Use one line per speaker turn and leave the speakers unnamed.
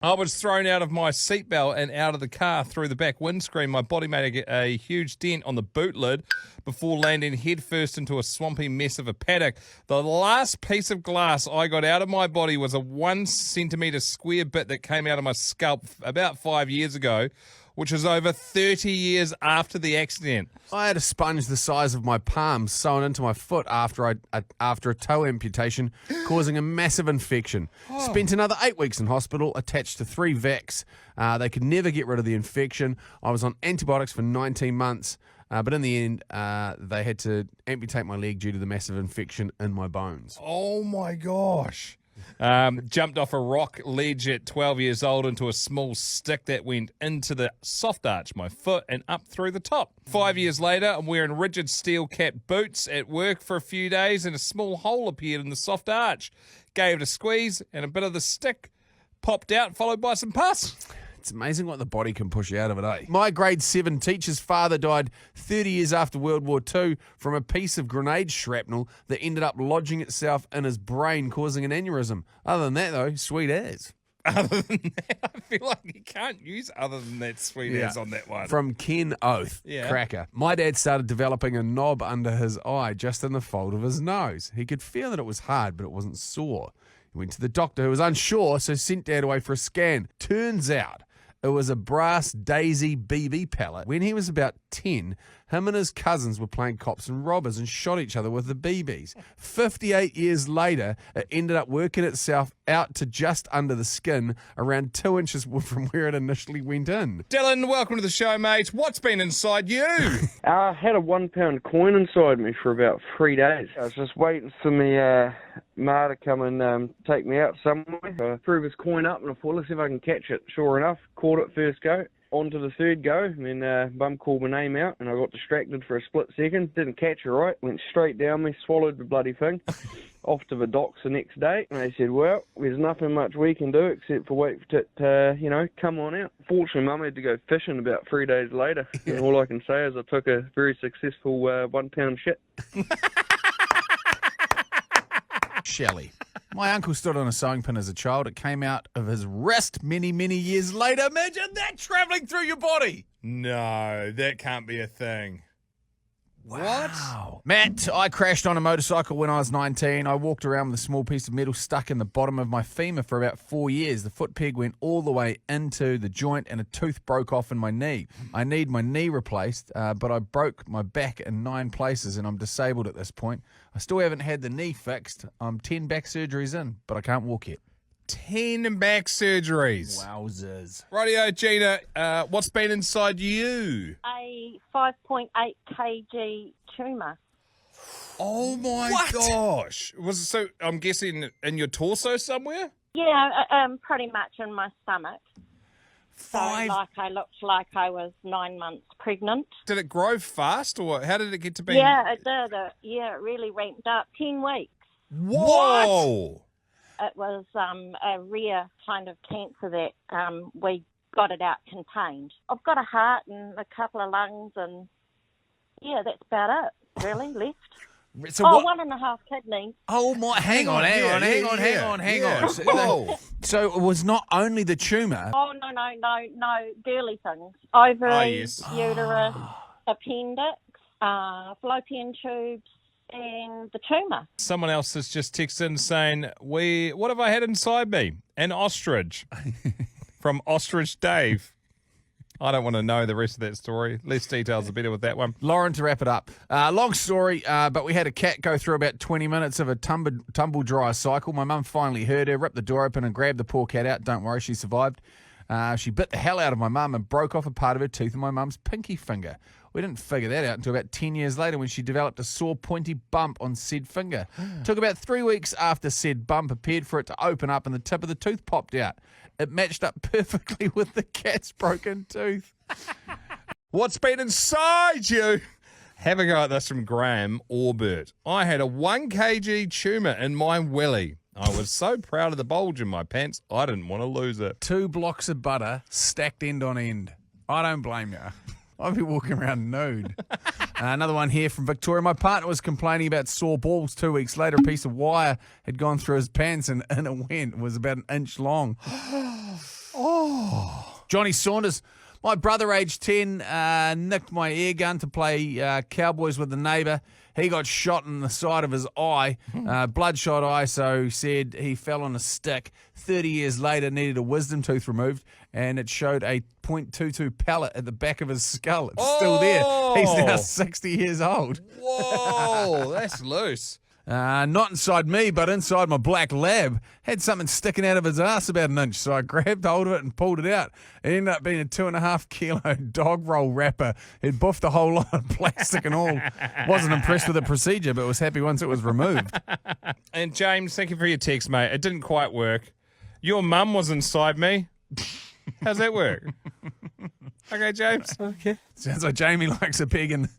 I was thrown out of my seatbelt and out of the car through the back windscreen. My body made a huge dent on the boot lid before landing headfirst into a swampy mess of a paddock. The last piece of glass I got out of my body was a 1 centimetre square bit that came out of my scalp about 5 years ago, which is over 30 years after the accident.
I had a sponge the size of my palm sewn into my foot after a toe amputation, causing a massive infection. Spent another 8 weeks in hospital, attached to 3 vacs. They could never get rid of the infection. I was on antibiotics for 19 months, but in the end, they had to amputate my leg due to the massive infection in my bones.
Oh, my gosh. Jumped off a rock ledge at 12 years old into a small stick that went into the soft arch, my foot, and up through the top. 5 years later, I'm wearing rigid steel cap boots at work for a few days, and a small hole appeared in the soft arch. Gave it a squeeze, and a bit of the stick popped out, followed by some pus.
It's amazing what the body can push you out of it, eh? My grade 7 teacher's father died 30 years after World War II from a piece of grenade shrapnel that ended up lodging itself in his brain, causing an aneurysm. Other than that, though, sweet as.
Other than that, I feel like you can't use other than that sweet as on that one.
From Ken Oath, cracker. My dad started developing a knob under his eye, just in the fold of his nose. He could feel that it was hard, but it wasn't sore. He went to the doctor, who was unsure, so sent Dad away for a scan. Turns out it was a brass Daisy BB pellet. When he was about 10, him and his cousins were playing cops and robbers and shot each other with the BBs. 58 years later, it ended up working itself out to just under the skin, around 2 inches from where it initially went in.
Dylan, welcome to the show, mate. What's been inside you?
I had a £1 coin inside me for about 3 days. I was just waiting for me ma to come and take me out somewhere. I threw this coin up and I thought, let's see if I can catch it. Sure enough, caught it first go. On to the third go, and then Bum called my name out, and I got distracted for a split second. Didn't catch it right. Went straight down me, swallowed the bloody thing. Off to the docks the next day, and they said, well, there's nothing much we can do except for wait for it to, come on out. Fortunately, Mum had to go fishing about 3 days later, and all I can say is I took a very successful £1 shit.
Shelley. My uncle stood on a sewing pin as a child. It came out of his wrist many, many years later. Imagine that travelling through your body.
No, that can't be a thing.
What? Matt, I crashed on a motorcycle when I was 19. I walked around with a small piece of metal stuck in the bottom of my femur for about 4 years. The foot peg went all the way into the joint and a tooth broke off in my knee. I need my knee replaced, but I broke my back in 9 places and I'm disabled at this point. I still haven't had the knee fixed. I'm 10 back surgeries in, but I can't walk yet.
10 back surgeries.
Wowzers.
Rightio, Gina, what's been inside you?
A 5.8 kg tumour.
Oh, my gosh. Was it, so I'm guessing in your torso somewhere?
Yeah, pretty much in my stomach. So, I looked like I was 9 months pregnant.
Did it grow fast, or how did it get to be?
Yeah, it did. It really ramped up. 10 weeks.
Whoa!
It was a rare kind of cancer that we got it out contained. I've got a heart and a couple of lungs, and yeah, that's about it, really, left.
So
1.5 kidneys.
Oh, my, hang on.
Whoa.
So it was not only the tumour.
Oh, no, girly things. Ovaries, uterus, appendix, fallopian tubes, and the tumour.
Someone else has just texted in saying, what have I had inside me? An ostrich. From Ostrich Dave. I don't want to know the rest of that story. Less details are better with that one.
Lauren, to wrap it up. Long story, but we had a cat go through about 20 minutes of a tumble dryer cycle. My mum finally heard her, ripped the door open and grabbed the poor cat out. Don't worry, she survived. She bit the hell out of my mum and broke off a part of her tooth in my mum's pinky finger. We didn't figure that out until about 10 years later when she developed a sore, pointy bump on said finger. Took about 3 weeks after said bump appeared for it to open up and the tip of the tooth popped out. It matched up perfectly with the cat's broken tooth.
What's been inside you? Have a go at this from Graham Orbert. I had a 1 kg tumour in my willy. I was so proud of the bulge in my pants, I didn't want to lose it.
2 blocks of butter stacked end on end. I don't blame you. I'd be walking around nude. Another one here from Victoria. My partner was complaining about sore balls 2 weeks later. A piece of wire had gone through his pants and in it went. It was about 1 inch long. Johnny Saunders. My brother, aged 10, nicked my air gun to play cowboys with a neighbour. He got shot in the side of his eye, bloodshot eye, so said he fell on a stick. 30 years later, needed a wisdom tooth removed, and it showed a .22 pellet at the back of his skull. It's still there. He's now 60 years old.
Whoa, that's loose.
Not inside me, but inside my black lab. Had something sticking out of his ass about an inch, so I grabbed hold of it and pulled it out. It ended up being a 2.5 kilo dog roll wrapper. It buffed a whole lot of plastic and all. Wasn't impressed with the procedure, but was happy once it was removed.
And James, thank you for your text, mate. It didn't quite work. Your mum was inside me. How's that work? Okay, James.
Okay. Sounds like Jamie likes a pig and...